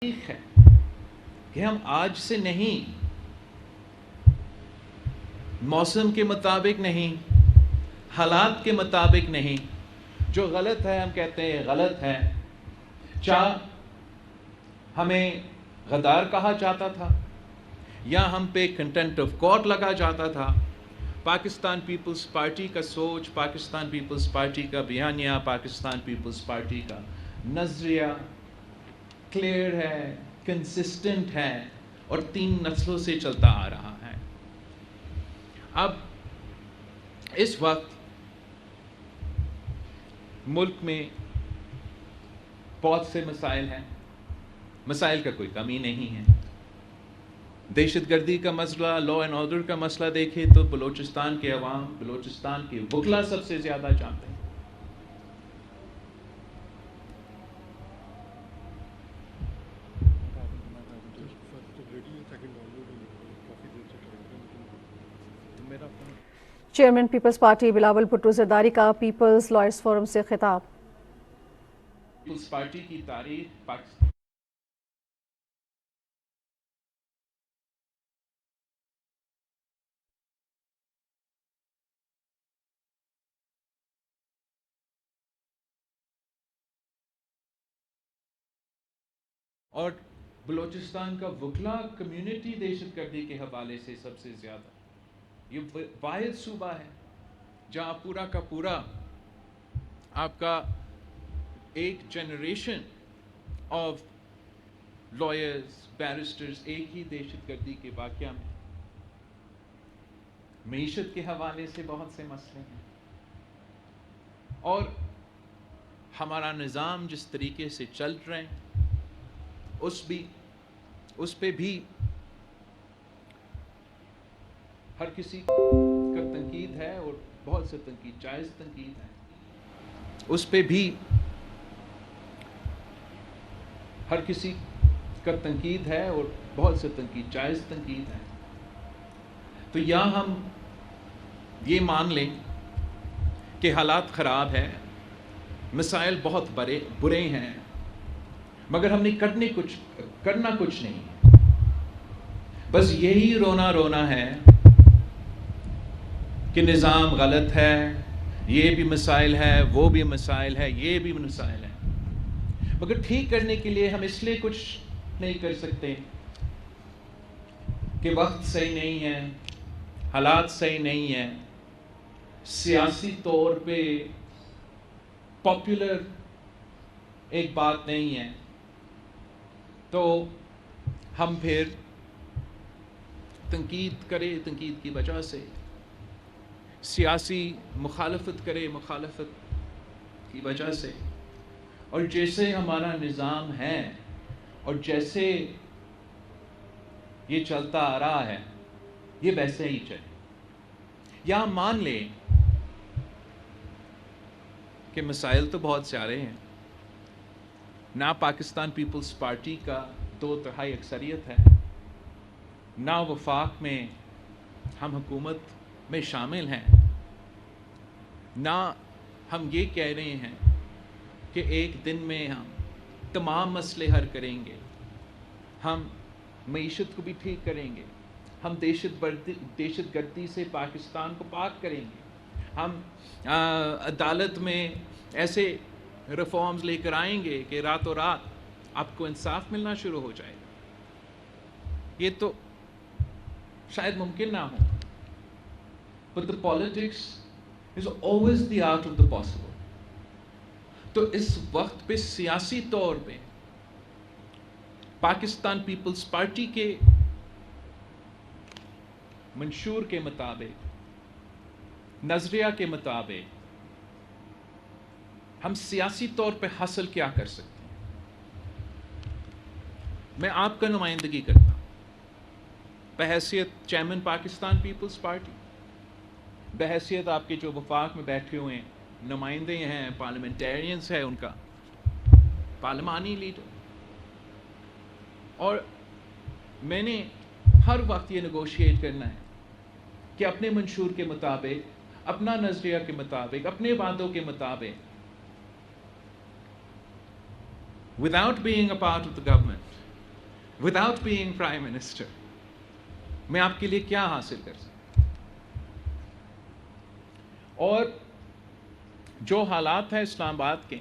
ہے کہ ہم آج سے نہیں، موسم کے مطابق نہیں، حالات کے مطابق نہیں، جو غلط ہے ہم کہتے ہیں غلط ہے. چاہ ہمیں غدار کہا جاتا تھا یا ہم پہ کنٹمپٹ آف کورٹ لگا جاتا تھا، پاکستان پیپلز پارٹی کا سوچ، پاکستان پیپلز پارٹی کا بیانیہ، پاکستان پیپلز پارٹی کا نظریہ کلیئر ہے، کنسسٹنٹ ہے اور 3 نسلوں سے چلتا آ رہا ہے. اب اس وقت ملک میں بہت سے مسائل ہیں، مسائل کا کوئی کمی نہیں ہے. دہشت گردی کا مسئلہ، لا اینڈ آرڈر کا مسئلہ دیکھیں تو بلوچستان کے عوام، بلوچستان کے وکلا سب سے زیادہ جانتے ہیں. چیئرمین پیپلز پارٹی بلاول بھٹو زرداری کا پیپلز لائرز فورم سے خطاب. پیپلز پارٹی کی تاریخ پاکستان اور بلوچستان کا وکلا کمیونٹی دہشت گردی کے حوالے سے سب سے زیادہ، یہ واحد صوبہ ہے جہاں پورا کا پورا آپ کا ایک جنریشن آف لائرز، بیرسٹرز ایک ہی دہشت گردی کے واقعہ میں. معیشت کے حوالے سے بہت سے مسئلے ہیں اور ہمارا نظام جس طریقے سے چل رہے ہیں اس پہ بھی ہر کسی کا تنقید ہے اور بہت سے تنقید، جائز تنقید ہے. اس پہ بھی ہر کسی کا تنقید ہے اور بہت سے تنقید، جائز تنقید ہے. تو یا ہم یہ مان لیں کہ حالات خراب ہیں، مسائل بہت برے ہیں، مگر ہم نے کرنا کچھ نہیں، بس یہی رونا ہے کہ نظام غلط ہے، یہ بھی مسائل ہے، وہ بھی مسائل ہے، یہ بھی مسائل ہے. مگر ٹھیک کرنے کے لیے ہم اس لیے کچھ نہیں کر سکتے کہ وقت صحیح نہیں ہے، حالات صحیح نہیں ہیں، سیاسی طور پہ پاپولر ایک بات نہیں ہے. تو ہم پھر تنقید کی وجہ سے سیاسی مخالفت کی وجہ سے، اور جیسے ہمارا نظام ہے اور جیسے یہ چلتا آ رہا ہے یہ ویسے ہی چلے. یا مان لیں کہ مسائل تو بہت سارے ہیں، نہ پاکستان پیپلز پارٹی کا 2/3 اکثریت ہے، نہ وفاق میں ہم حکومت میں شامل ہیں، نہ ہم یہ کہہ رہے ہیں کہ ایک دن میں ہم تمام مسئلے حل کریں گے، ہم معیشت کو بھی ٹھیک کریں گے، ہم دہشت گردی سے پاکستان کو پاک کریں گے، ہم عدالت میں ایسے ریفارمز لے کر آئیں گے کہ راتوں رات آپ کو انصاف ملنا شروع ہو جائے گا. یہ تو شاید ممکن نہ ہو. But the politics is always the art of the possible. تو اس وقت پہ سیاسی طور پہ پاکستان پیپلز پارٹی کے منشور کے مطابق، نظریہ کے مطابق ہم سیاسی طور پہ حاصل کیا کر سکتے ہیں. میں آپ کا نمائندگی کرتا ہوں بحیثیت چیئرمین پاکستان پیپلز پارٹی، بحیثیت آپ کے جو وفاق میں بیٹھے ہوئے ہیں نمائندے ہیں، پارلیمنٹیرینز ہیں، ان کا پارلیمانی لیڈر. اور میں نے ہر وقت یہ نیگوشیٹ کرنا ہے کہ اپنے منشور کے مطابق، اپنا نظریہ کے مطابق، اپنے وعدوں کے مطابق، without being a part of the government, without being prime minister, میں آپ کے لیے کیا حاصل کر سکتا؟ اور جو حالات ہیں اسلام آباد کے،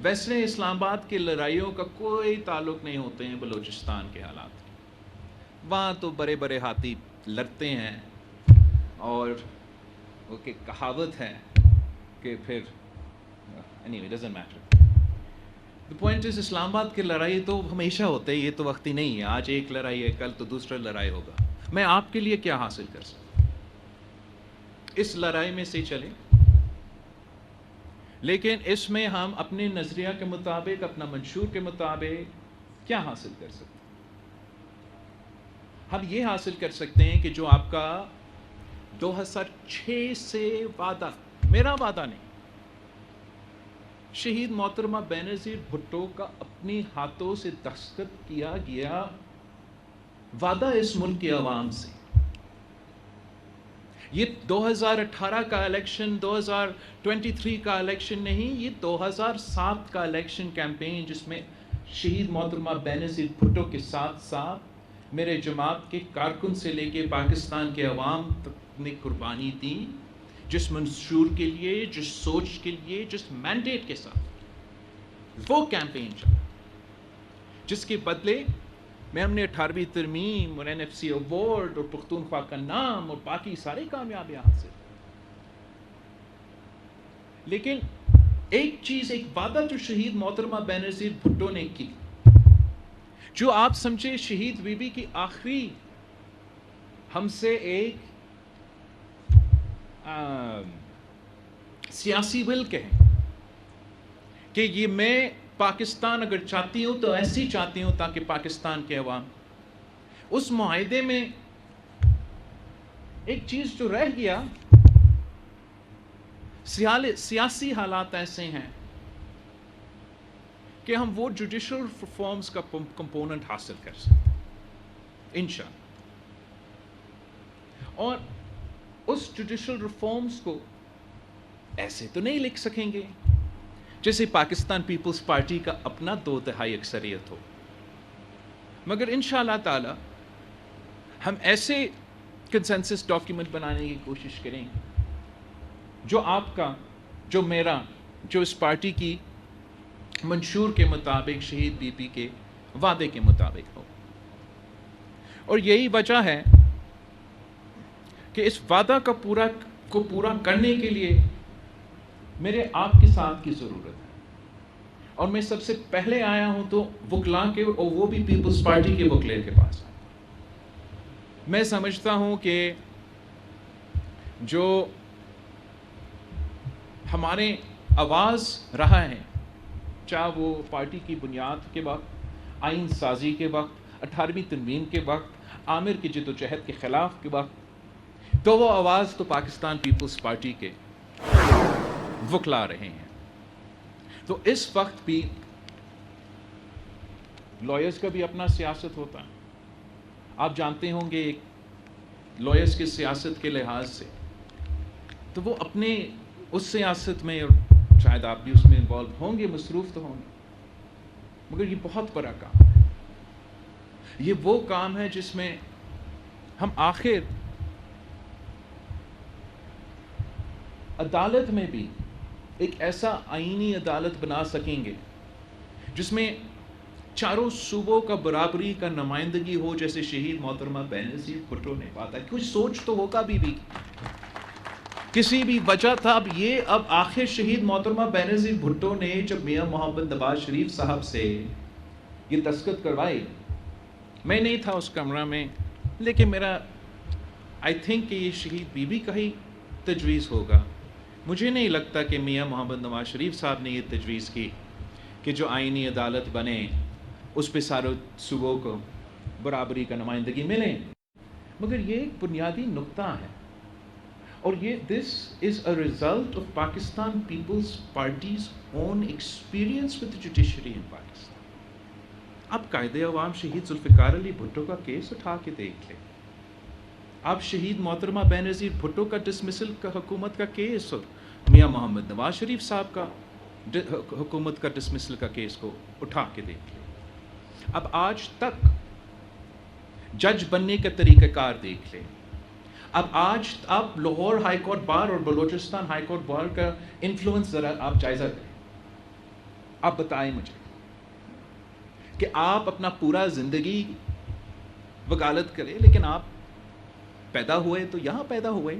ویسے اسلام آباد کی لڑائیوں کا کوئی تعلق نہیں ہوتے ہیں بلوچستان کے حالات کے. وہاں تو بڑے بڑے ہاتھی لڑتے ہیں، اور وہ کہ کہاوت ہے کہ پھر anyway doesn't matter. The point is اسلام آباد کی لڑائی تو ہمیشہ ہوتے ہیں، یہ تو وقت ہی نہیں ہے آج ایک لڑائی ہے کل تو دوسرا لڑائی ہوگا. میں آپ کے لیے کیا حاصل کر سکتا ہوں؟ اس لڑائی میں سے چلیں، لیکن اس میں ہم اپنے نظریہ کے مطابق، اپنا منشور کے مطابق کیا حاصل کر سکتے ہیں؟ ہم یہ حاصل کر سکتے ہیں کہ جو آپ کا 2006 سے وعدہ، میرا وعدہ نہیں، شہید محترمہ بینظیر بھٹو کا اپنی ہاتھوں سے دستخط کیا گیا وعدہ اس ملک کے عوام سے، یہ 2018 کا الیکشن، 2023 کا الیکشن نہیں، یہ 2007 کا الیکشن کیمپین، جس میں شہید محترمہ بینظیر بھٹو کے ساتھ ساتھ میرے جماعت کے کارکن سے لے کے پاکستان کے عوام تک نے قربانی دی، جس منشور کے لیے، جس سوچ کے لیے، جس مینڈیٹ کے ساتھ وہ کیمپین چلا، جس کے بدلے میں ہم نے 18ویں ترمیم اور NFC ایوارڈ اور پختونخوا کا نام اور باقی ساری کامیابیاں حاصل. لیکن ایک چیز، ایک وعدہ جو شہید محترمہ بینظیر بھٹو نے کی، جو آپ سمجھے شہید بی بی کی آخری ہم سے ایک سیاسی ول کہیں کہ یہ میں پاکستان اگر چاہتی ہوں تو ایسی چاہتی ہوں تاکہ پاکستان کے عوام، اس معاہدے میں ایک چیز جو رہ گیا، سیاسی حالات ایسے ہیں کہ ہم وہ جوڈیشل ریفارمز کا کمپوننٹ حاصل کر سکتے انشاءاللہ. اور اس جوڈیشل ریفارمز کو ایسے تو نہیں لکھ سکیں گے جیسے پاکستان پیپلز پارٹی کا اپنا 2/3 اکثریت ہو، مگر انشاءاللہ تعالی ہم ایسے کنسنسس ڈاکیومنٹ بنانے کی کوشش کریں جو آپ کا، جو میرا، جو اس پارٹی کی منشور کے مطابق، شہید بی بی کے وعدے کے مطابق ہو. اور یہی وجہ ہے کہ اس وعدہ کو پورا کرنے کے لیے میرے آپ کے ساتھ کی ضرورت ہے. اور میں سب سے پہلے آیا ہوں تو وکلاء کے، اور وہ بھی پیپلز پارٹی کے وکلے کے پاس. میں سمجھتا ہوں کہ جو ہمارے آواز رہا ہے، چاہے وہ پارٹی کی بنیاد کے وقت، آئین سازی کے وقت، 18ویں ترمیم کے وقت، عامر کی جدوجہد کے خلاف کے وقت، تو وہ آواز تو پاکستان پیپلز پارٹی کے وکلا رہے ہیں. تو اس وقت بھی لائرز کا بھی اپنا سیاست ہوتا ہے. آپ جانتے ہوں گے لائرز کی سیاست کے لحاظ سے تو وہ اپنے اس سیاست میں، اور شاید آپ بھی اس میں انوالو ہوں گے، مصروف تو ہوں گے، مگر یہ بہت بڑا کام ہے. یہ وہ کام ہے جس میں ہم آخر عدالت میں بھی ایک ایسا آئینی عدالت بنا سکیں گے جس میں چاروں صوبوں کا برابری کا نمائندگی ہو، جیسے شہید محترمہ بینظیر بھٹو نے بات ہے. کچھ سوچ تو ہوگا بھی کسی بھی وجہ تھا. اب آخر شہید محترمہ بینظیر بھٹو نے جب میاں محمد نواز شریف صاحب سے یہ دستخط کروائی، میں نہیں تھا اس کمرہ میں، لیکن میرا آئی تھنک کہ یہ شہید بی بی کا ہی تجویز ہوگا. مجھے نہیں لگتا کہ میاں محمد نواز شریف صاحب نے یہ تجویز کی کہ جو آئینی عدالت بنے اس پہ سارے صوبوں کو برابری کا نمائندگی ملے. مگر یہ ایک بنیادی نقطہ ہے، اور یہ this is a result of Pakistan Peoples Party's own experience with judiciary in Pakistan. آپ قائد عوام شہید ذوالفقار علی بھٹو کا کیس اٹھا کے دیکھ لیں، آپ شہید محترمہ بینظیر بھٹو کا ڈسمسل کا حکومت کا کیس اور میاں محمد نواز شریف صاحب کا حکومت کا ڈسمسل کا کیس کو اٹھا کے دیکھ لیں. اب آج تک جج بننے کا طریقہ کار دیکھ لیں. اب لاہور ہائی کورٹ بار اور بلوچستان ہائی کورٹ بار کا انفلوئنس ذرا آپ جائزہ کریں. آپ بتائیں مجھے کہ آپ اپنا پورا زندگی وکالت کریں، لیکن آپ پیدا ہوئے تو یہاں پیدا ہوئے،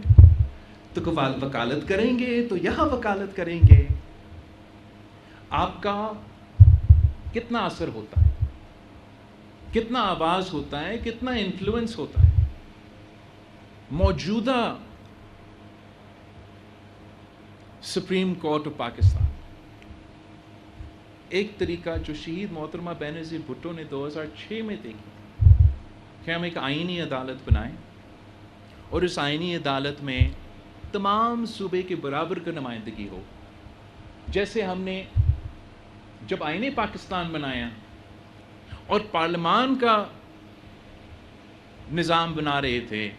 تو وکالت کریں گے تو یہاں وکالت کریں گے. آپ کا کتنا اثر ہوتا ہے، کتنا آواز ہوتا ہے، کتنا انفلوئنس ہوتا ہے. موجودہ سپریم کورٹ آف پاکستان ایک طریقہ جو شہید محترمہ بینظیر بھٹو نے 2006 میں دیکھی کہ ہم ایک آئینی عدالت بنائیں اور اس آئینی عدالت میں تمام صوبے کے برابر کا نمائندگی ہو. جیسے ہم نے جب آئین پاکستان بنایا اور پارلیمان کا نظام بنا رہے تھے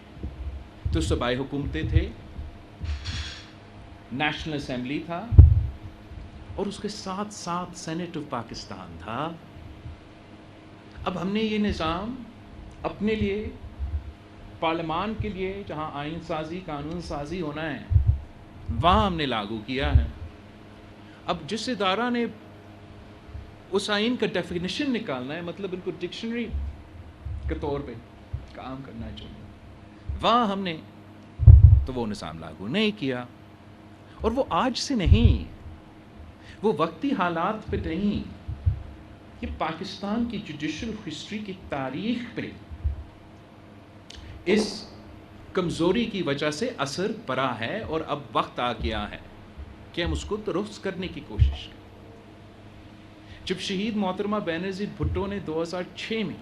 تو صوبائی حکومتیں تھے، نیشنل اسمبلی تھا اور اس کے ساتھ ساتھ سینٹ آف پاکستان تھا. اب ہم نے یہ نظام اپنے لیے، پارلیمان کے لیے جہاں آئین سازی قانون سازی ہونا ہے وہاں ہم نے لاگو کیا ہے. اب جس ادارہ نے اس آئین کا ڈیفینیشن نکالنا ہے، مطلب ان کو ڈکشنری کے طور پہ کام کرنا چاہیے، وہاں ہم نے تو وہ نظام لاگو نہیں کیا. اور وہ آج سے نہیں، وہ وقتی حالات پہ نہیں، یہ پاکستان کی جوڈیشل ہسٹری کی تاریخ پہ اس کمزوری کی وجہ سے اثر پڑا ہے. اور اب وقت آ گیا ہے کہ ہم اس کو درست کرنے کی کوشش کریں. جب شہید محترمہ بینظیر بھٹو نے 2006 میں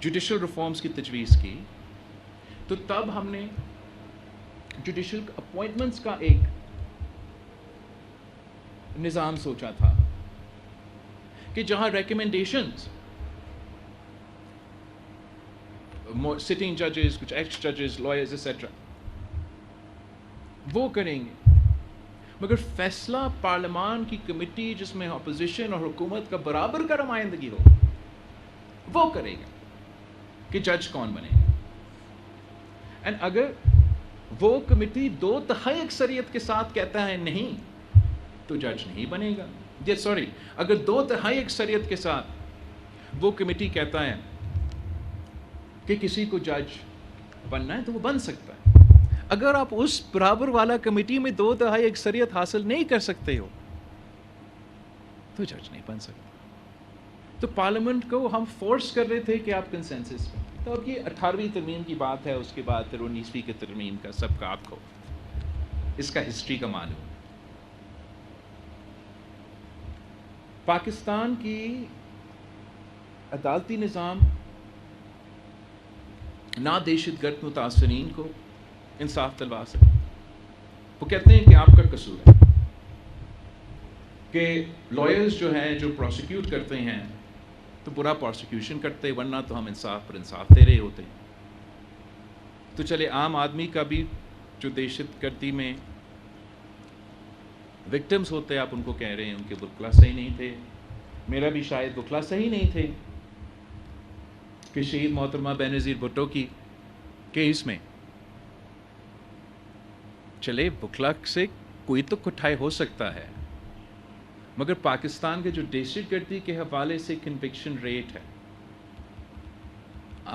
جوڈیشل ریفارمز کی تجویز کی تو تب ہم نے جوڈیشل اپوائنٹمنٹس کا ایک نظام سوچا تھا کہ جہاں ریکمنڈیشنز سٹنگ ججز، کچھ ایکس ججز، لائرز ایٹسٹرا وہ کریں گے، مگر فیصلہ پارلیمان کی کمیٹی جس میں اپوزیشن اور حکومت کا برابر کا نمائندگی ہو وہ کرے گا کہ جج کون بنے گا. اینڈ اگر وہ کمیٹی 2/3 اکثریت کے ساتھ کہتا ہے نہیں تو جج نہیں بنے گا. اگر 2/3 اکثریت کے ساتھ وہ کمیٹی کہتا ہے کہ کسی کو جج بننا ہے تو وہ بن سکتا ہے. اگر آپ اس برابر والا کمیٹی میں 2/3 اکثریت حاصل نہیں کر سکتے ہو تو جج نہیں بن سکتا. تو پارلیمنٹ کو ہم فورس کر رہے تھے کہ آپ کنسنسس پہ. تو اب یہ 18ویں ترمیم کی بات ہے، اس کے بعد پھر 19ویں کی ترمیم کا سب کا آپ کو اس کا ہسٹری کا معلوم. پاکستان کی عدالتی نظام نہ دہشت گرد متاثرین کو انصاف دلوا سکے. وہ کہتے ہیں کہ آپ کا قصور ہے کہ لائرز جو ہیں جو پروسیکیوٹ کرتے ہیں تو برا پروسیکیوشن کرتے، ورنہ تو ہم انصاف پر انصاف دے رہے ہوتے. تو چلے عام آدمی کا بھی جو دہشت گردی میں وکٹمز ہوتے، آپ ان کو کہہ رہے ہیں ان کے وکلا صحیح نہیں تھے، میرا بھی شاید وکلا صحیح نہیں تھے کہ شہید محترمہ بینظیر بھٹو کی کیس میں چلے وکلا سے کوئی تو کٹھائی ہو سکتا ہے، مگر پاکستان کے جو دہشت گردی کے حوالے سے کنوکشن ریٹ ہے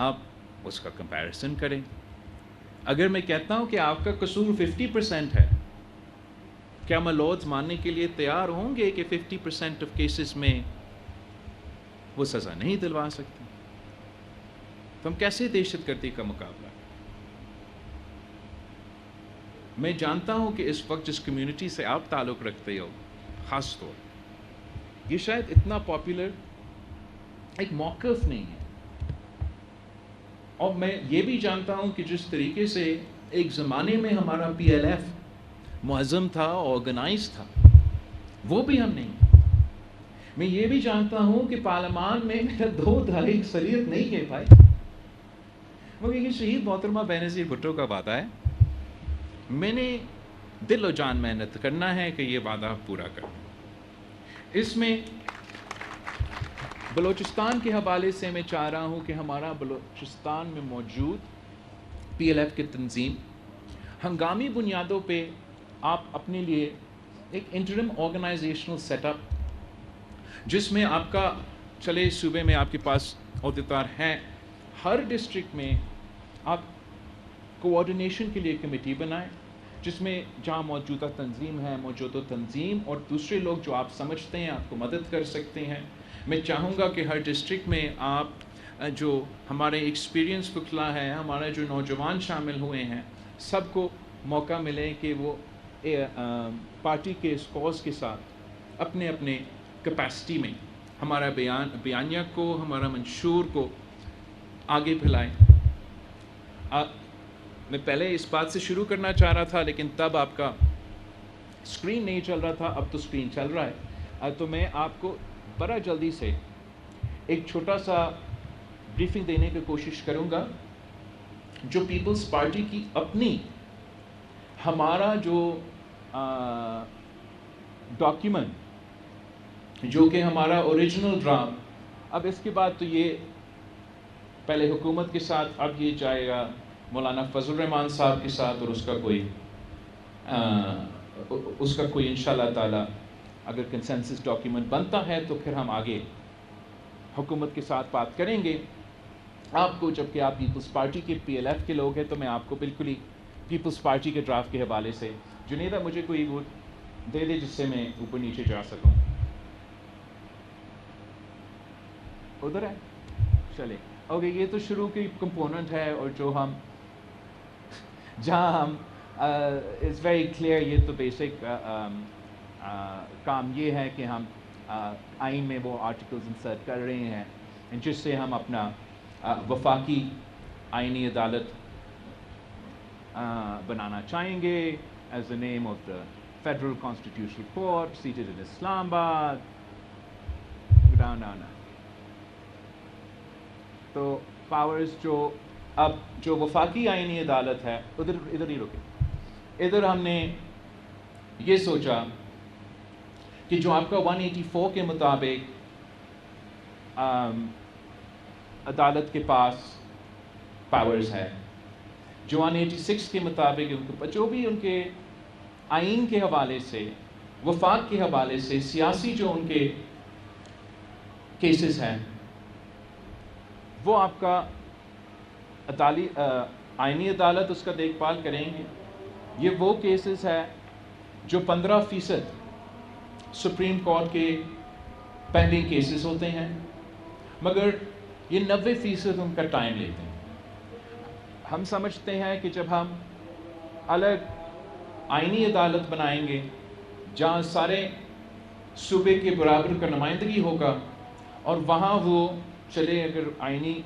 آپ اس کا کمپیریزن کریں. اگر میں کہتا ہوں کہ آپ کا قصور 50% ہے، کیا ملوز ماننے کے لیے تیار ہوں گے کہ 50% آف کیسز میں وہ سزا نہیں دلوا سکتے؟ تو ہم کیسے دہشت گردی کا مقابلہ؟ میں جانتا ہوں کہ اس وقت جس کمیونٹی سے آپ تعلق رکھتے ہو، خاص طور یہ شاید اتنا پاپولر ایک موقف نہیں ہے. اور میں یہ بھی جانتا ہوں کہ جس طریقے سے ایک زمانے میں ہمارا PLF معظم تھا، آرگنائز تھا، وہ بھی ہم نہیں. میں یہ بھی جانتا ہوں کہ پارلیمان میں میرا 2/3 اکثریت نہیں کہہ پائے، مگر یہ شہید محترمہ بینظیر بھٹو کا وعدہ ہے. میں نے دل و جان محنت کرنا ہے کہ یہ وعدہ پورا کروں. اس میں بلوچستان کے حوالے سے میں چاہ رہا ہوں کہ ہمارا بلوچستان میں موجود پی ایل ایف کی تنظیم ہنگامی بنیادوں پہ آپ اپنے لیے ایک انٹرم آرگنائزیشنل سیٹ اپ، جس میں آپ کا چلے صوبے میں آپ کے پاس عہدیدار ہیں، ہر ڈسٹرکٹ میں آپ کوآرڈینیشن کے لیے کمیٹی بنائیں، جس میں جہاں موجودہ تنظیم ہے، موجودہ تنظیم اور دوسرے لوگ جو آپ سمجھتے ہیں آپ کو مدد کر سکتے ہیں. میں چاہوں گا کہ ہر ڈسٹرکٹ میں آپ جو ہمارے ایکسپیرینس پکھلا ہے، ہمارے جو نوجوان شامل ہوئے ہیں، سب کو موقع ملے کہ وہ پارٹی کے اس کاز کے ساتھ اپنے اپنے کیپیسٹی میں ہمارا بیانیہ کو، ہمارا منشور کو آگے پھیلائیں. میں پہلے اس بات سے شروع کرنا چاہ رہا تھا، لیکن تب آپ کا اسکرین نہیں چل رہا تھا، اب تو اسکرین چل رہا ہے. تو میں آپ کو بڑا جلدی سے ایک چھوٹا سا بریفنگ دینے کی کوشش کروں گا جو پیپلز پارٹی کی اپنی ہمارا جو ڈاکیومنٹ جو کہ ہمارا اوریجنل ڈرافٹ، اب اس کے بعد تو یہ پہلے حکومت کے ساتھ، اب یہ جائے گا مولانا فضل الرحمان صاحب کے ساتھ، اور اس کا کوئی انشاءاللہ تعالی اگر کنسنسس ڈاکیومنٹ بنتا ہے تو پھر ہم آگے حکومت کے ساتھ بات کریں گے. آپ کو جبکہ آپ پیپلز پارٹی کے پی ایل ایف کے لوگ ہیں، تو میں آپ کو بالکل ہی پیپلز پارٹی کے ڈرافٹ کے حوالے سے، جنیدہ مجھے کوئی وہ دے دے جس سے میں اوپر نیچے جا سکوں. ادھر ہے، چلے اوکے. یہ تو شروع کی کمپوننٹ ہے، اور جو ہم جہاں ہم از ویری کلیئر، یہ تو بیسک کام یہ ہے کہ ہم آئین میں وہ آرٹیکلز انسرٹ کر رہے ہیں جس سے ہم اپنا وفاقی آئینی عدالت بنانا چاہیں گے as the name of the federal constitutional court seated in Islamabad. تو پاورز جو وفاقی آئینی عدالت ہے، ادھر ہی رکے. ادھر ہم نے یہ سوچا کہ جو آپ کا 184 کے مطابق عدالت کے پاس پاورز ہے، جو 186 کے مطابق جو بھی ان کے آئین کے حوالے سے، وفاق کے حوالے سے، سیاسی جو ان کے کیسز ہیں، وہ آپ کا آئینی عدالت اس کا دیکھ بھال کریں گے. یہ وہ کیسز ہے جو 15% سپریم کورٹ کے پینڈنگ کیسز ہوتے ہیں، مگر یہ 90% ان کا ٹائم لیتے ہیں. ہم سمجھتے ہیں کہ جب ہم الگ آئینی عدالت بنائیں گے جہاں سارے صوبے کے برابر کا نمائندگی ہوگا، اور وہاں وہ چلے اگر آئینی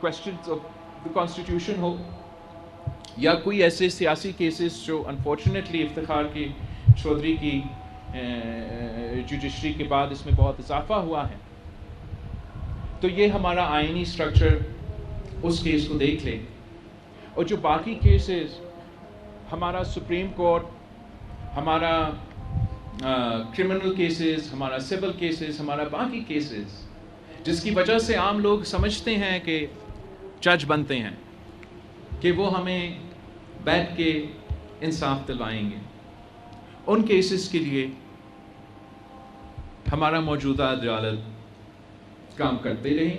کوسچنز آف دی کانسٹیٹیوشن ہو یا کوئی ایسے سیاسی کیسز جو انفارچونیٹلی افتخار کی چودھری کی جوڈیشری کے بعد اس میں بہت اضافہ ہوا ہے، تو یہ ہمارا آئینی سٹرکچر اس کیس کو دیکھ لے. اور جو باقی کیسز ہمارا سپریم کورٹ، ہمارا کرمنل کیسز، ہمارا سول کیسز، ہمارا باقی کیسز جس کی وجہ سے عام لوگ سمجھتے ہیں کہ جج بنتے ہیں کہ وہ ہمیں بیٹھ کے انصاف دلوائیں گے، ان کیسز کے لیے ہمارا موجودہ عدالت کام کرتے رہے.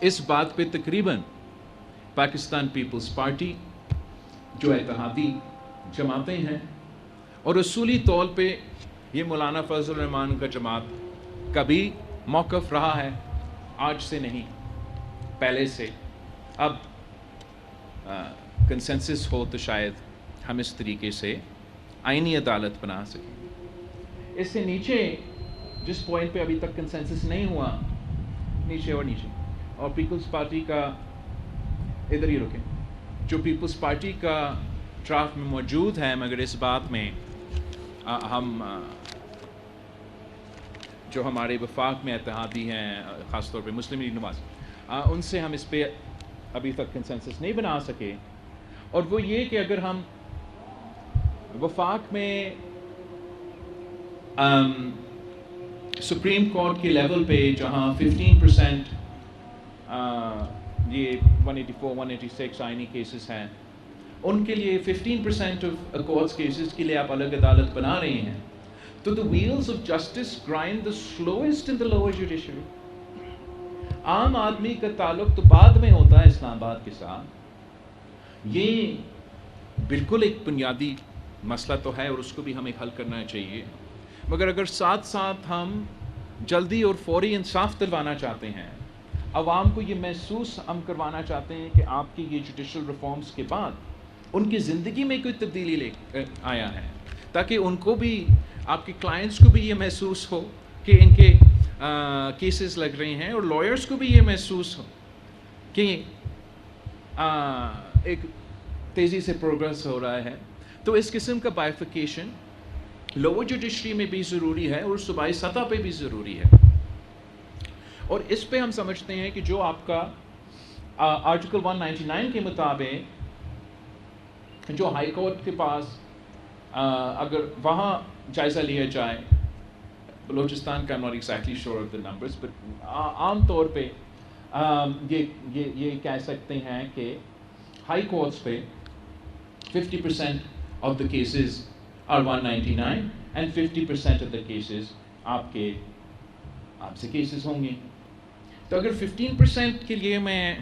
اس بات پہ تقریباً پاکستان پیپلز پارٹی جو اتحادی جماعتیں ہیں، اور اصولی طور پہ یہ مولانا فضل الرحمان کا جماعت کا بھی موقف رہا ہے، آج سے نہیں پہلے سے. اب کنسنسس ہو تو شاید ہم اس طریقے سے آئینی عدالت بنا سکیں. اس سے نیچے جس پوائنٹ پہ ابھی تک کنسنسس نہیں ہوا، نیچے اور پیپلز پارٹی کا ادھر ہی رکیں، جو پیپلز پارٹی کا ڈرافٹ میں موجود ہے، مگر اس بات میں ہم جو ہمارے وفاق میں اتحادی ہیں، خاص طور پہ مسلم لیگ نواز، ان سے ہم اس پہ ابھی تک کنسنسس نہیں بنا سکے. اور وہ یہ کہ اگر ہم وفاق میں سپریم کورٹ کے لیول پہ جہاں 15% یہ 184 186 آئینی کیسز ہیں ان کے لیے 15% آف کورٹس کیسز کے لیے آپ الگ عدالت بنا رہے ہیں تو the wheels of justice grind the slowest in the lower judiciary. عام آدمی کا تعلق تو بعد میں ہوتا ہے اسلام آباد کے ساتھ. یہ بالکل ایک بنیادی مسئلہ تو ہے اور اس کو بھی ہمیں حل کرنا چاہیے, مگر اگر ساتھ ساتھ ہم جلدی اور فوری انصاف دلوانا چاہتے ہیں, عوام کو یہ محسوس ہم کروانا چاہتے ہیں کہ آپ کے یہ جوڈیشل ریفارمز کے بعد ان کی زندگی میں کوئی تبدیلی لے آیا ہے, تاکہ ان کو بھی, آپ کے کلائنٹس کو بھی یہ محسوس ہو کہ ان کے کیسز لگ رہے ہیں, اور لائرس کو بھی یہ محسوس ہو کہ ایک تیزی سے پروگرس ہو رہا ہے. تو اس قسم کا بائیفیکیشن لوور جوڈیشری میں بھی ضروری ہے اور صوبائی سطح پہ بھی ضروری ہے. اور اس پہ ہم سمجھتے ہیں کہ جو آپ کا آرٹیکل 199 کے مطابق جو ہائی کورٹ کے پاس اگر وہاں جائزہ لیا جائے, بلوچستان کا I'm not exactly sure of the numbers, but عام طور پہ یہ کہہ سکتے ہیں کہ ہائی کورٹس پہ 50% of the cases are 199 and 50% of the cases آپ سے کیسز ہوں گے. تو اگر 15% کے لیے میں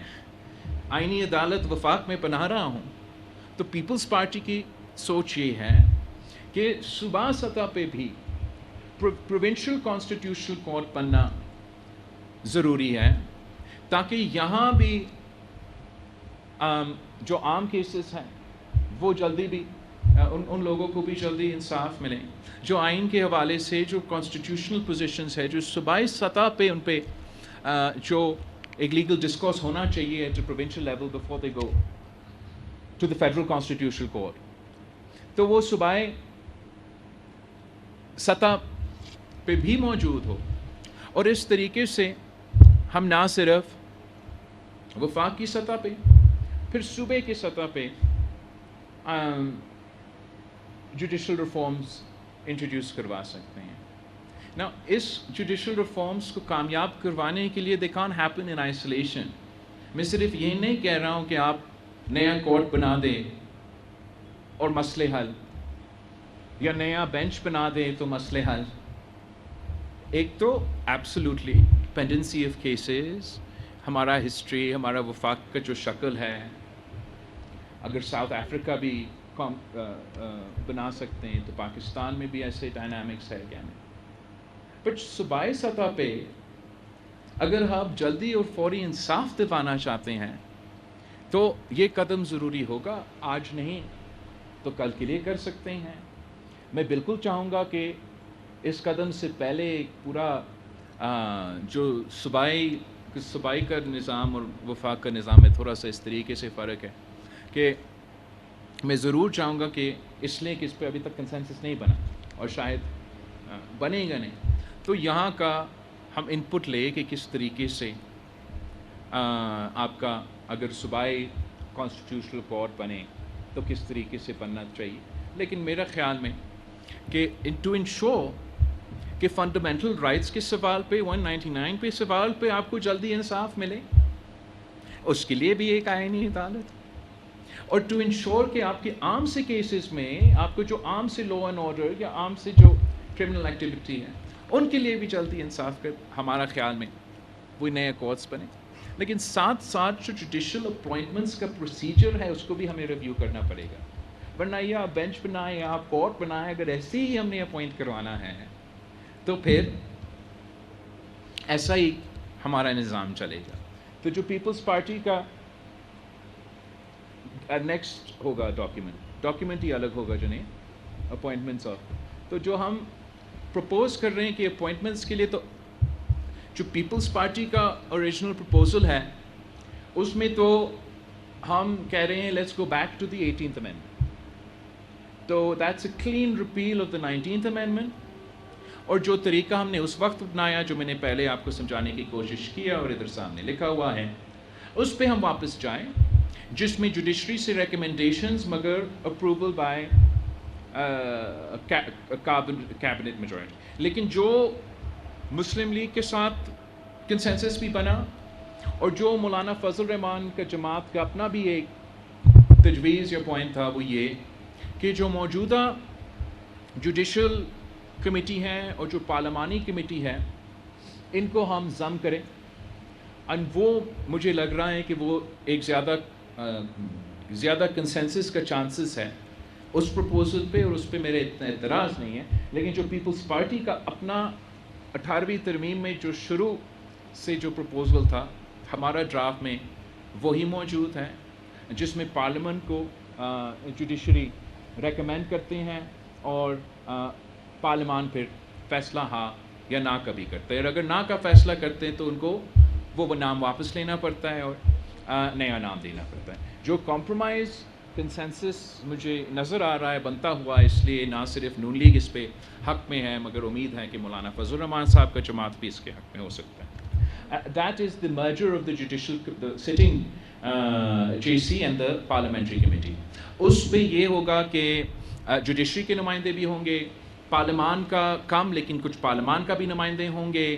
آئینی عدالت وفاق میں بنا رہا ہوں تو پیپلز پارٹی کی سوچ یہ ہے کہ صوبہ سطح پہ بھی پروونشل کانسٹیٹیوشنل کورٹ بننا ضروری ہے, تاکہ یہاں بھی جو عام کیسز ہیں وہ جلدی بھی ان لوگوں کو بھی جلدی انصاف ملے, جو آئین کے حوالے سے جو کانسٹیٹیوشنل پوزیشنز ہے, جو صوبائی سطح پہ ان پہ جو ایک لیگل ڈسکورس ہونا چاہیے at provincial level before they go to the federal constitutional court, تو وہ صوبائی سطح پہ بھی موجود ہو. اور اس طریقے سے ہم نہ صرف وفاق کی سطح پہ پھر صوبے کی سطح پہ جوڈیشل ریفارمز انٹروڈیوس کروا سکتے ہیں. Now اس جوڈیشل ریفارمز کو کامیاب کروانے کے لیے they can't happen in isolation. میں صرف یہ نہیں کہہ رہا ہوں کہ آپ نیا کورٹ بنا دیں اور مسئلے حل, یا نیا بینچ بنا دیں تو مسئلے حل. ایک تو ایبسولوٹلی پینڈنسی آف کیسز, ہمارا ہسٹری, ہمارا وفاق کا جو شکل ہے, اگر ساؤتھ افریقہ بھی بنا سکتے ہیں تو پاکستان میں بھی ایسے ڈائنامکس ہے کیا نہیں. بٹ صوبائی سطح پہ اگر آپ جلدی اور فوری انصاف دلوانا چاہتے ہیں تو یہ قدم ضروری ہوگا, آج نہیں تو کل کے لیے کر سکتے ہیں. میں بالکل چاہوں گا کہ اس قدم سے پہلے پورا جو صوبائی کا نظام اور وفاق کا نظام ہے, تھوڑا سا اس طریقے سے فرق ہے کہ میں ضرور چاہوں گا کہ اس لیے کہ اس پہ ابھی تک کنسنسس نہیں بنا اور شاید بنے گا نہیں, تو یہاں کا ہم ان پٹ لے کہ کس طریقے سے آپ کا اگر صوبائی کانسٹیٹیوشنل کورٹ بنے تو کس طریقے سے بننا چاہیے. لیکن میرا خیال میں کہ ٹو انشور کہ فنڈامنٹل رائٹس کے سوال پہ 199 پہ سوال پہ آپ کو جلدی انصاف ملے, اس کے لیے بھی ایک آئینی عدالت, اور ٹو انشور کہ آپ کے عام سے کیسز میں آپ کو جو عام سے لا اینڈ آرڈر یا عام سے جو کرمنل ایکٹیویٹی ہے ان کے لیے بھی جلدی انصاف کر ہمارا خیال میں وہ نئے کورٹس بنے. لیکن ساتھ ساتھ جو جوڈیشل اپوائنٹمنٹس کا پروسیجر ہے اس کو بھی ہمیں ریویو کرنا پڑے گا, ورنہ یہ آپ بینچ بنائیں یا آپ کورٹ بنائیں, اگر ایسے ہی ہم نے اپوائنٹ کروانا ہے تو پھر ایسا ہی ہمارا نظام چلے گا. تو جو پیپلز پارٹی کا نیکسٹ ہوگا ڈاکیومنٹ ہی الگ ہوگا جو نہیں اپوائنٹمنٹس آف, تو جو ہم پروپوز کر رہے ہیں کہ اپوائنٹمنٹس کے لیے, تو جو پیپلز پارٹی کا اوریجنل پروپوزل ہے اس میں تو ہم کہہ رہے ہیں let's go back to the 18th amendment, تو that's a clean repeal of the 19th amendment. اور جو طریقہ ہم نے اس وقت اپنایا جو میں نے پہلے آپ کو سمجھانے کی کوشش کیا اور ادھر سامنے لکھا ہوا ہے, اس پہ ہم واپس جائیں, جس میں جوڈیشری سے ریکمنڈیشنز مگر اپروول بائی کیبنٹ میجورٹی. لیکن جو مسلم لیگ کے ساتھ کنسنسس بھی بنا، اور جو مولانا فضل الرحمان کا جماعت کا اپنا بھی ایک تجویز یا پوائنٹ تھا، وہ یہ کہ جو موجودہ جوڈیشل کمیٹی ہے اور جو پارلیمانی کمیٹی ہے، ان کو ہم ضم کریں. اور وہ مجھے لگ رہا ہے کہ وہ ایک زیادہ کنسنسس کا چانسز ہے اس پروپوزل پہ، اور اس پہ میرے اتنا اعتراض نہیں ہے. لیکن جو پیپلز پارٹی کا اپنا 18ویں ترمیم میں جو شروع سے جو پروپوزل تھا ہمارا ڈرافٹ میں، وہی موجود ہے، جس میں پارلیمنٹ کو جوڈیشری ریکمینڈ کرتے ہیں اور پارلیمان پھر فیصلہ ہاں یا نہ کا بھی کرتے ہیں. اور اگر نہ کا فیصلہ کرتے ہیں تو ان کو وہ نام واپس لینا پڑتا ہے اور نیا نام دینا پڑتا ہے. جو کمپرومائز کنسنسس مجھے نظر آ رہا ہے بنتا ہوا، اس لیے نہ صرف نون لیگ اس پہ حق میں ہے، مگر امید ہے کہ مولانا فضل الرحمان صاحب کا جماعت بھی اس کے حق میں ہو سکتا ہے. That is the merger of the sitting JC and the parliamentary committee. اس پہ یہ ہوگا کہ جوڈیشری کے نمائندے بھی ہوں گے، پارلیمان کا کم لیکن کچھ پارلیمان کا بھی نمائندے ہوں گے،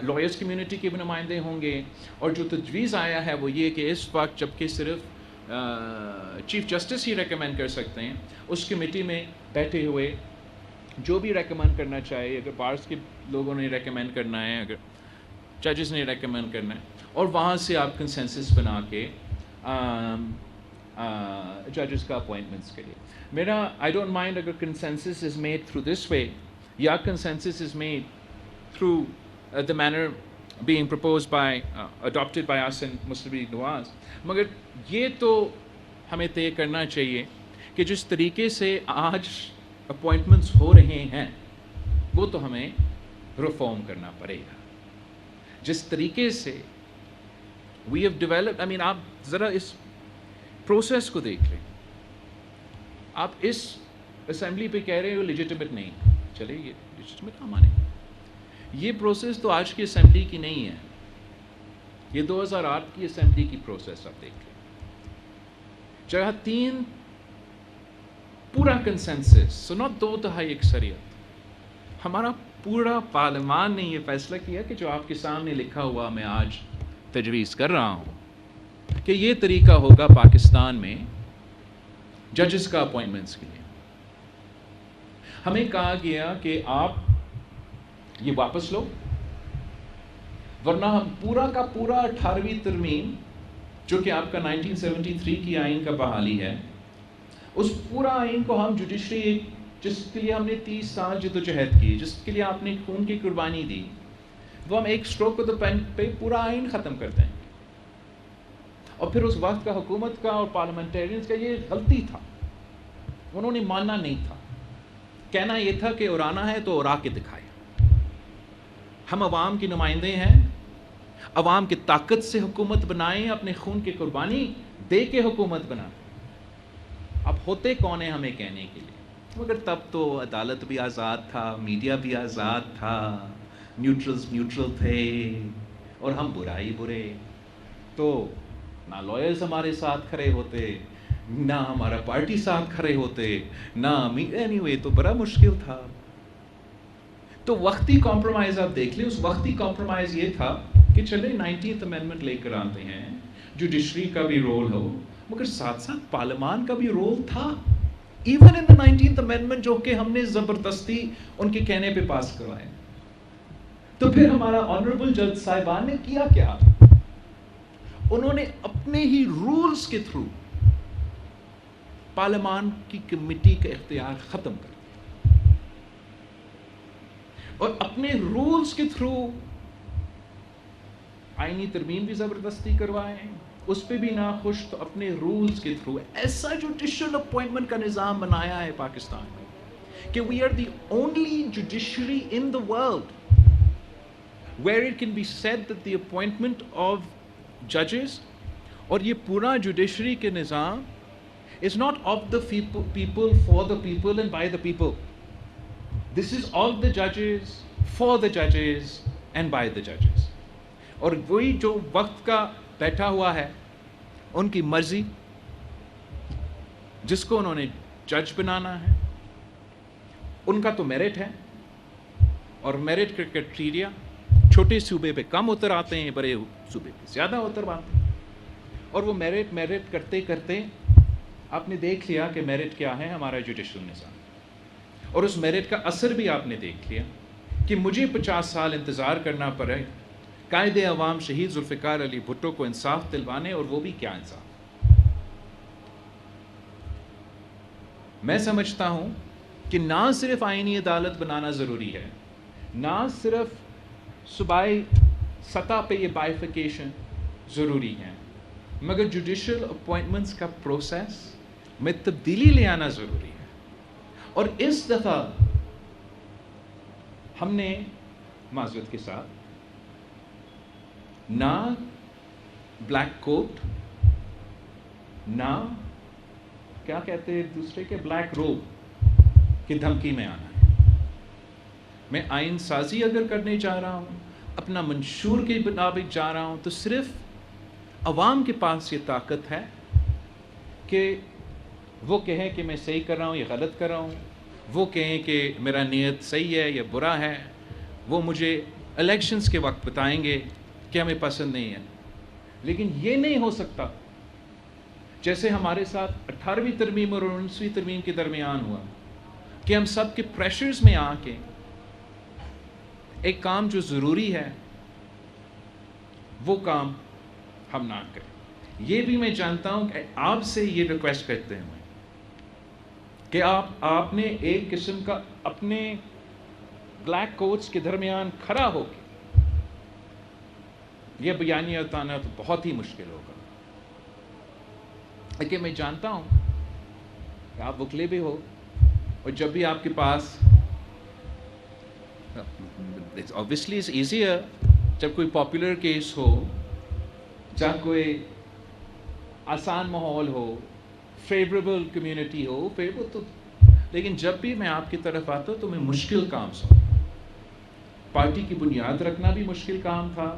لائرز کمیونٹی کے بھی نمائندے ہوں گے. اور جو تجویز آیا ہے وہ یہ کہ اس وقت جبکہ صرف چیف جسٹس ہی ریکمینڈ کر سکتے ہیں، اس کمیٹی میں بیٹھے ہوئے جو بھی ریکمینڈ کرنا چاہے، اگر بارس کے لوگوں نے ریکمینڈ کرنا ہے، اگر ججز نے ریکمینڈ کرنا ہے، اور وہاں سے آپ کنسنسس بنا کے ججز کا اپوائنٹمنٹس کے لیے. میرا آئی ڈونٹ مائنڈ اگر consensus is made through this way یا consensus is made through the manner being proposed by adopted by us in Muslim League Nawaz. مگر یہ تو ہمیں طے کرنا چاہیے کہ جس طریقے سے آج اپوائنٹمنٹس ہو رہے ہیں وہ تو ہمیں ریفارم کرنا پڑے گا. جس طریقے سے we have developed, I mean آپ ذرا اس پروسیس کو دیکھ لیں. آپ اس اسمبلی پہ کہہ رہے ہو لیجیٹمیٹ نہیں، چلے یہ لیجیٹمیٹ ہم مانیں. یہ پروسیس تو آج کی اسمبلی کی نہیں ہے، یہ 2008 کی اسمبلی کی پروسیس آپ دیکھ لیں. جگہ 3 پورا کنسنسس، سو ناٹ 2/3 اکثریت، ہمارا پورا پارلیمان نے یہ فیصلہ کیا کہ جو آپ کے سامنے لکھا ہوا میں آج تجویز کر رہا ہوں کہ یہ طریقہ ہوگا پاکستان میں ججز کا اپوائنٹمنٹس کے لیے. ہمیں کہا گیا کہ آپ یہ واپس لو، ورنہ ہم پورا کا پورا 18ویں ترمیم جو کہ آپ کا 1973 کی آئین کا بحالی ہے، اس پورا آئین کو ہم جوڈیشری، جس کے لیے ہم نے 30 سال جدوجہد کی، جس کے لیے آپ نے خون کی قربانی دی، وہ ہم ایک اسٹروک آف دا پین پہ پورا آئین ختم کرتے ہیں. اور پھر اس وقت کا حکومت کا اور پارلیمنٹیرینز کا یہ غلطی تھا، انہوں نے ماننا نہیں تھا. کہنا یہ تھا کہ اڑانا ہے تو اڑا کے دکھائے. ہم عوام کے نمائندے ہیں، عوام کی طاقت سے حکومت بنائیں، اپنے خون کی قربانی دے کے حکومت بنائیں. اب ہوتے کون ہیں ہمیں کہنے کے لیے؟ مگر تب تو عدالت بھی آزاد تھا، میڈیا بھی آزاد تھا، نیوٹرل تھے، اور ہم برے. تو نہ لائرز ہمارے ساتھ کھڑے ہوتے، نہ ہمارا پارٹی ساتھ کھڑے ہوتے، نہ اینی وے تو بڑا مشکل تھا. تو وقتی کمپرومائز آپ دیکھ لیں، اس وقتی کمپرومائز یہ تھا کہ چلے 19th امینڈمنٹ لے کر آتے ہیں، جوڈیشری کا بھی رول ہو، مگر ساتھ ساتھ پارلیمان کا بھی رول تھا. Even in the 19th amendment جو کہ ہم نے زبردستی ان کے کہنے پہ پاس کروائے. تو پھر ہمارا آنریبل جج صاحبان نے کیا کیا؟ انہوں نے اپنے ہی رولز کے تھرو پارلیمان کی کمیٹی کا اختیار ختم کر دیا، اور اپنے رولز کے تھرو آئینی ترمیم بھی زبردستی کروائے، اس پہ بھی ناخوش تو اپنے رولز کے تھرو ایسا جوڈیشل اپوائنٹمنٹ کا نظام بنایا ہے پاکستان میں کہ we are the only judiciary in the world where it can be said that the appointment of judges اور یہ پورا جوڈیشری کے نظام is not of the people for the people and by the people. This is of the judges, for the judges and by the judges. اور وہی جو وقت کا بیٹھا ہوا ہے ان کی مرضی، جس کو انہوں نے جج بنانا ہے، ان کا تو میرٹ ہے، اور میرٹ کرائٹیریا چھوٹے صوبے پہ کم اتر آتے ہیں, بڑے صوبے پہ زیادہ اتر آتے ہیں. اور وہ میرٹ کرتے کرتے آپ نے دیکھ لیا کہ میرٹ کیا ہے ہمارا جوڈیشل نظام, اور اس میرٹ کا اثر بھی آپ نے دیکھ لیا کہ مجھے 50 سال انتظار کرنا پڑے قائد عوام شہید ذوالفقار علی بھٹو کو انصاف دلوانے, اور وہ بھی کیا انصاف. میں سمجھتا ہوں کہ نہ صرف آئینی عدالت بنانا ضروری ہے, نہ صرف صوبائی سطح پہ یہ بائیفیکیشن ضروری ہے, مگر جوڈیشل اپوائنٹمنٹس کا پروسیس میں تبدیلی لے آنا ضروری ہے. اور اس دفعہ ہم نے معذرت کے ساتھ نہ بلیک کوٹ, نہ کیا کہتے ہیں دوسرے کے بلیک روب کی دھمکی میں آنا ہے. میں آئین سازی اگر کرنے جا رہا ہوں, اپنا منشور کے مطابق جا رہا ہوں, تو صرف عوام کے پاس یہ طاقت ہے کہ وہ کہیں کہ میں صحیح کر رہا ہوں یا غلط کر رہا ہوں, وہ کہیں کہ میرا نیت صحیح ہے یا برا ہے, وہ مجھے الیکشنز کے وقت بتائیں گے کہ ہمیں پسند نہیں ہے. لیکن یہ نہیں ہو سکتا جیسے ہمارے ساتھ 18ویں ترمیم اور 19ویں ترمیم کے درمیان ہوا, کہ ہم سب کے پریشرز میں آ کے ایک کام جو ضروری ہے وہ کام ہم نہ کریں. یہ بھی میں جانتا ہوں کہ آپ سے یہ ریکویسٹ کرتے ہیں کہ آپ نے ایک قسم کا اپنے بلیک کوٹس کے درمیان کھڑا ہو کے یہ بیانیہ اتارنا تو بہت ہی مشکل ہوگا. لیکن میں جانتا ہوں کہ آپ وکلے بھی ہو, اور جب بھی آپ کے پاس obviously it's easier جب کوئی پاپولر کیس ہو, جب کوئی آسان ماحول ہو, فیوریبل کمیونٹی ہو, تو لیکن جب بھی میں آپ کی طرف آتا ہوں تو میں مشکل کام سنتا ہوں. پارٹی کی بنیاد رکھنا بھی مشکل کام تھا,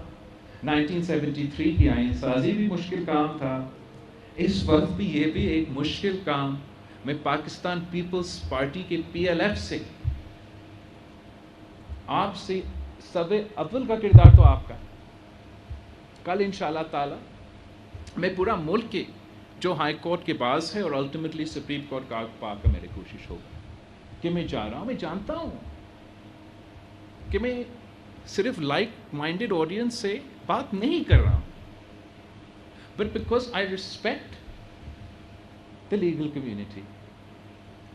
1973 کی آئین سازی بھی مشکل کام تھا, اس وقت بھی یہ بھی ایک مشکل کام. میں پاکستان پیپلز پارٹی کے PLF سے آپ سے سب اول کا کردار تو آپ کا. کل انشاءاللہ تعالی میں پورا ملک کے جو ہائی کورٹ کے باز ہے اور الٹیمیٹلی سپریم کورٹ کا پا کر میری کوشش ہوگی کہ میں جا رہا ہوں. میں جانتا ہوں کہ میں صرف لائک مائنڈیڈ آڈینس سے بات نہیں کر رہا ہوں, but because I respect the legal community.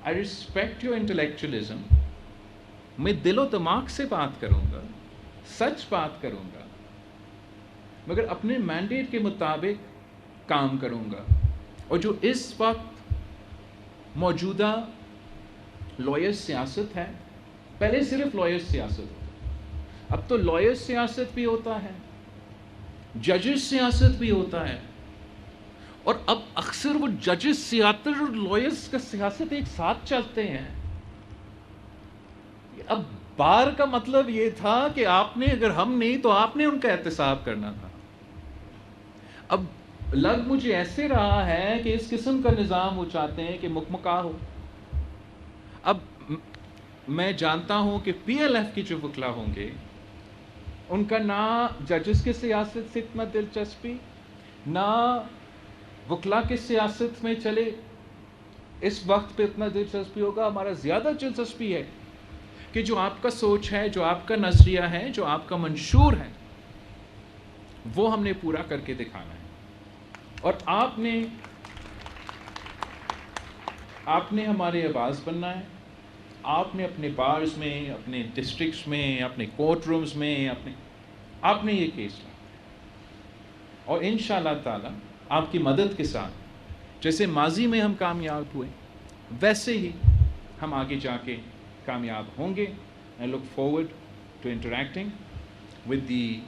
I respect your intellectualism. میں دل و دماغ سے بات کروں گا, سچ بات کروں گا, مگر اپنے مینڈیٹ کے مطابق کام کروں گا. اور جو اس وقت موجودہ لائر سیاست ہے, پہلے صرف لائر سیاست ہوتا, اب تو لائر سیاست بھی ہوتا ہے, ججز سیاست بھی ہوتا ہے, اور اب اکثر وہ ججز سیاست اور لائرز کا سیاست ایک ساتھ چلتے ہیں. اب بار کا مطلب یہ تھا کہ آپ نے, اگر ہم نہیں تو آپ نے ان کا احتساب کرنا تھا. اب لگ مجھے ایسے رہا ہے کہ اس قسم کا نظام وہ چاہتے ہیں کہ مکمکا ہو. اب میں جانتا ہوں کہ PLF کی جو وکلا ہوں گے ان کا نہ ججز کی سیاست سے اتنا دلچسپی, نہ وکلا کی سیاست میں چلے اس وقت پہ اتنا دلچسپی ہوگا. ہمارا زیادہ دلچسپی ہے کہ جو آپ کا سوچ ہے, جو آپ کا نظریہ ہے, جو آپ کا منشور ہے, وہ ہم نے پورا کر کے دکھانا ہے. اور آپ نے ہمارے آواز بننا ہے. آپ نے اپنے بارز میں, اپنے ڈسٹرکٹس میں, اپنے کورٹ رومز میں, آپ نے یہ کیس لانا. اور انشاءاللہ تعالی آپ کی مدد کے ساتھ جیسے ماضی میں ہم کامیاب ہوئے ویسے ہی ہم آگے جا کے کامیاب ہوں گے. I look forward to interacting with the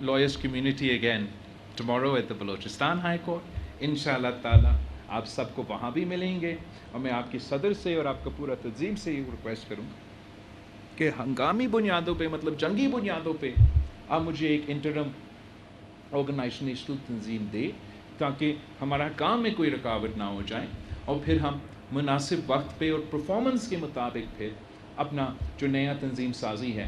lawyers community again tomorrow at the Balochistan High Court. انشاءاللہ تعالی آپ سب کو وہاں بھی ملیں گے, اور میں آپ کی صدر سے اور آپ کا پورا تنظیم سے یہ ریکویسٹ کروں گا کہ ہنگامی بنیادوں پہ, مطلب جنگی بنیادوں پہ, آپ مجھے ایک انٹرم آرگنائزیشنل تنظیم دے تاکہ ہمارا کام میں کوئی رکاوٹ نہ ہو جائے, اور پھر ہم مناسب وقت پہ اور پرفارمنس کے مطابق پھر اپنا جو نیا تنظیم سازی ہے